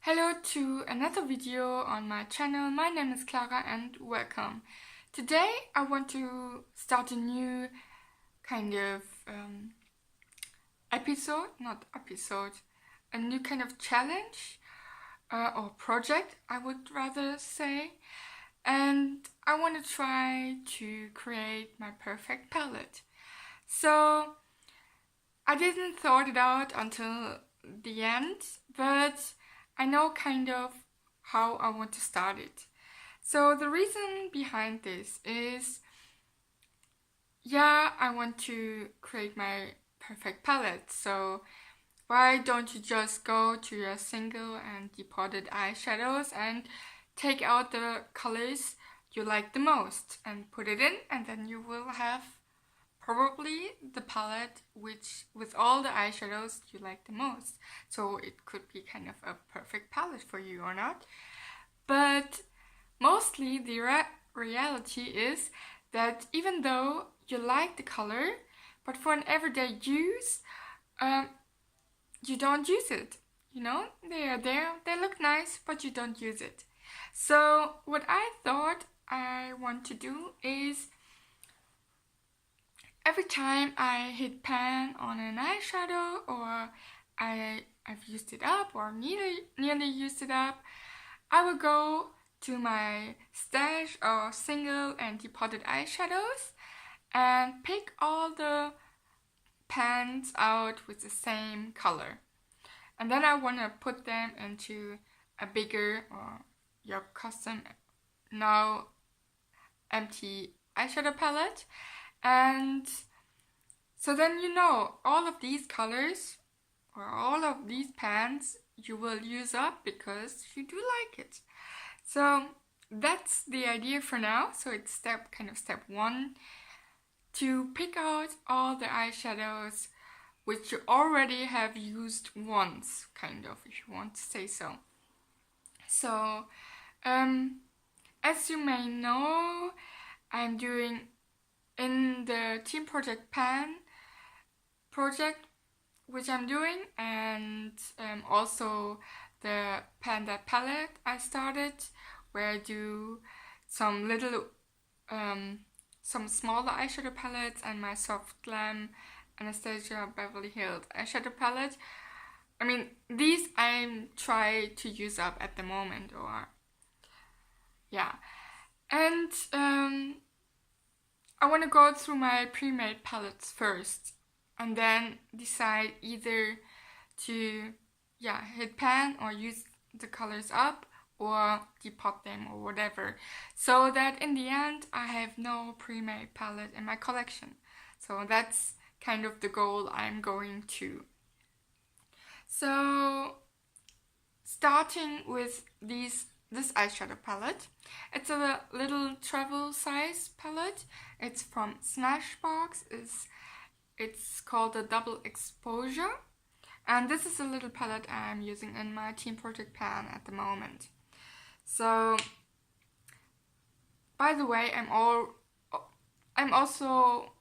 Hello to another video on my channel. My name is Clara and welcome. Today I want to start a new kind of a new kind of challenge or project, I would rather say. And I want to try to create my perfect palette. So I didn't thought it out until the end, but I know kind of how I want to start it. So the reason behind this is, I want to create my perfect palette. So why don't you just go to your single and depotted eyeshadows and take out the colors you like the most and put it in, and then you will have probably the palette with all the eyeshadows you like the most. So it could be kind of a perfect palette for you or not. But mostly the reality is that even though you like the color, but for an everyday use, you don't use it. You know, they are there, they look nice, but you don't use it. So what I thought I want to do is, every time I hit pan on an eyeshadow or I've used it up or nearly used it up, I will go to my stash or single and depotted eyeshadows and pick all the pans out with the same color. And then I want to put them into a bigger or your custom now empty eyeshadow palette. And so then you know all of these colors or all of these pans you will use up because you do like it. So that's the idea for now. So it's step one, to pick out all the eyeshadows which you already have used once, kind of, if you want to say so. So as you may know, I'm doing in the team project pan project which I'm doing, and also the panda palette I started, where I do some little some smaller eyeshadow palettes and my soft glam Anastasia Beverly Hills eyeshadow palette. I mean, these I try to use up at the moment, or and I want to go through my pre-made palettes first and then decide either to hit pan or use the colors up or depot them or whatever, so that in the end I have no pre-made palette in my collection. So that's kind of the goal I'm going to. So starting with this eyeshadow palette. It's a little travel size palette. It's from Smashbox. It's called a Double Exposure. And this is a little palette I'm using in my team project pan at the moment. So, by the way, I'm also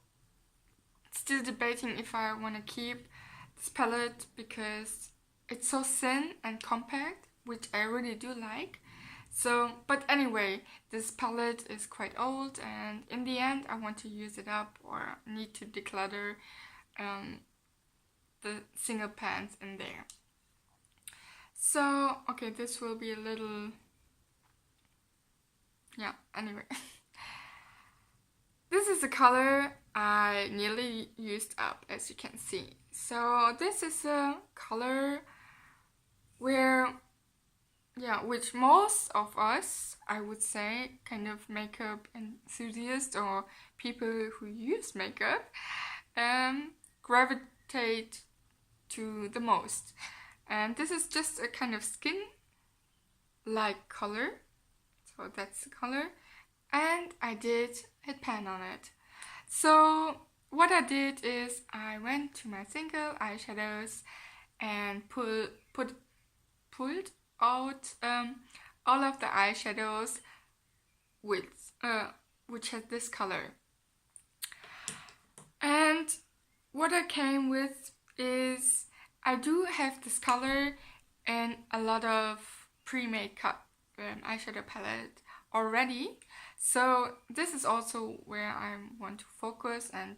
still debating if I want to keep this palette because it's so thin and compact, which I really do like. So, but anyway, this palette is quite old, and in the end I want to use it up or need to declutter the single pans in there. So, okay, this will be a little, anyway. This is the color I nearly used up, as you can see. So this is a color where which most of us, I would say, kind of makeup enthusiasts or people who use makeup, gravitate to the most. And this is just a kind of skin-like color. So that's the color. And I did hit pan on it. So what I did is I went to my single eyeshadows and pulled out all of the eyeshadows which had this color. And what I came with is, I do have this color in a lot of pre-made eyeshadow palette already. So this is also where I want to focus and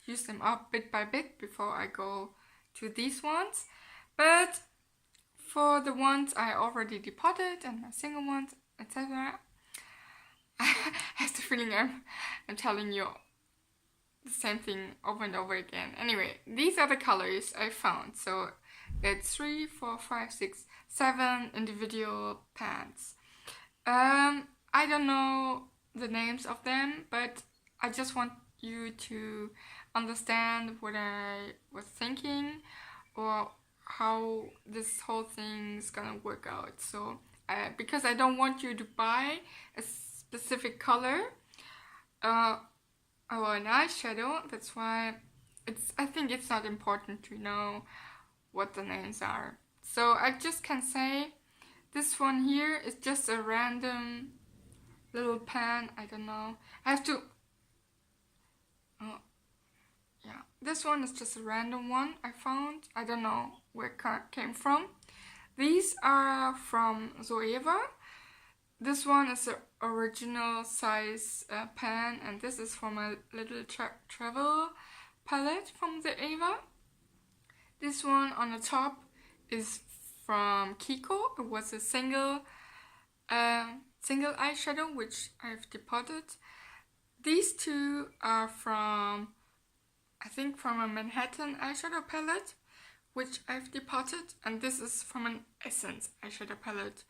use them up bit by bit before I go to these ones. But for the ones I already depotted and my single ones, etc., I have the feeling I'm telling you the same thing over and over again. Anyway, these are the colors I found. So it's 3, 4, 5, 6, 7 individual pans. I don't know the names of them, but I just want you to understand what I was thinking or how this whole thing is gonna work out. So because I don't want you to buy a specific color or an eyeshadow, that's why I think it's not important to know what the names are. So I just can say this one here is just a random little pan. I don't know. I have to. Oh, yeah. This one is just a random one I found. I don't know where it came from. These are from Zoeva. This one is the original size pan, and this is from a little travel palette from the Eva. This one on the top is from Kiko. It was a single eyeshadow which I've depotted. These two are from, I think, from a Manhattan eyeshadow palette which I've depotted, and this is from an Essence eyeshadow palette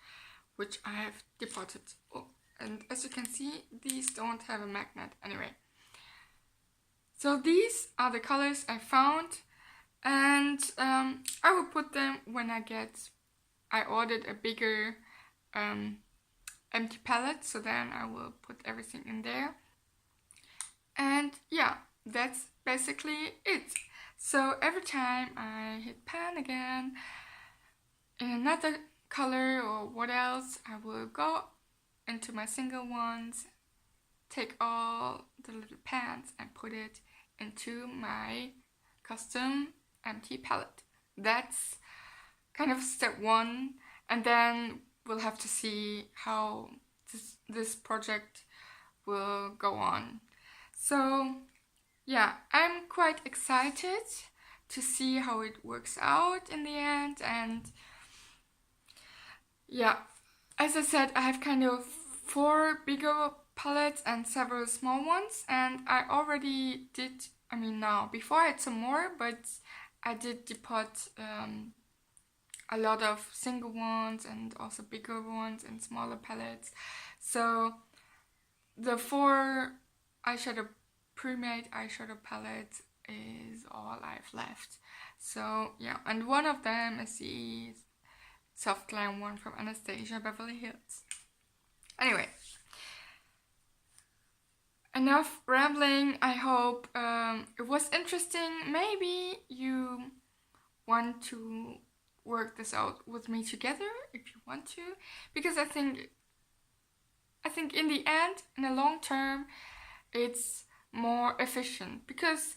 which I have depotted. Oh, and as you can see, these don't have a magnet. Anyway, so these are the colors I found, and I will put them when I ordered a bigger empty palette, so then I will put everything in there. And yeah, that's basically it. So every time I hit pan again in another color or what else, I will go into my single ones, take all the little pans and put it into my custom empty palette. That's kind of step one, and then we'll have to see how this project will go on. So yeah, I'm quite excited to see how it works out in the end. And yeah, as I said, I have kind of 4 bigger palettes and several small ones, and I already did, now, before I had some more, but I did depot a lot of single ones and also bigger ones and smaller palettes. So the 4 pre-made eyeshadow palettes is all I've left. So yeah, and one of them is the soft glam one from Anastasia Beverly Hills. Anyway, enough rambling. I hope it was interesting. Maybe you want to work this out with me together if you want to, because I think in the end, in the long term, it's more efficient, because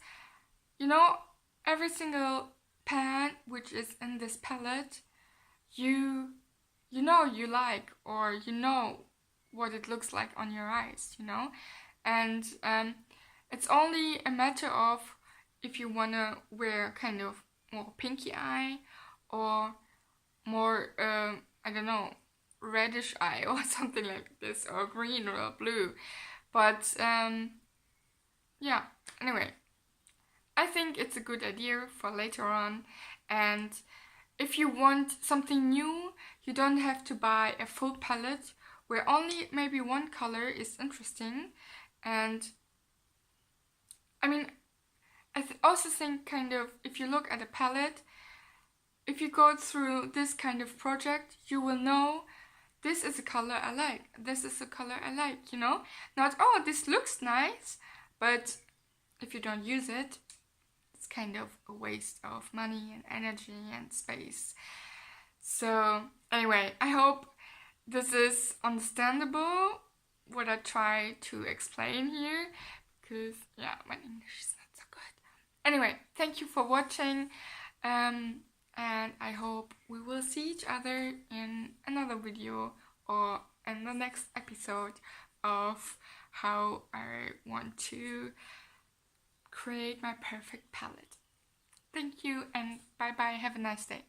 every single pan which is in this palette you like, or what it looks like on your eyes, and it's only a matter of if you want to wear kind of more pinky eye or more I don't know, reddish eye or something like this, or green or blue. But yeah, anyway, I think it's a good idea for later on. And if you want something new, you don't have to buy a full palette where only maybe one color is interesting. And I also think, kind of, if you look at a palette, if you go through this kind of project, you will know this is a color I like, this is a color I like, Not, oh, this looks nice, but if you don't use it, it's kind of a waste of money and energy and space. So anyway, I hope this is understandable, what I try to explain here, because yeah, my English is not so good. Anyway, thank you for watching. and I hope we will see each other in another video or in the next episode of how I want to create my perfect palette. Thank you and bye bye, have a nice day.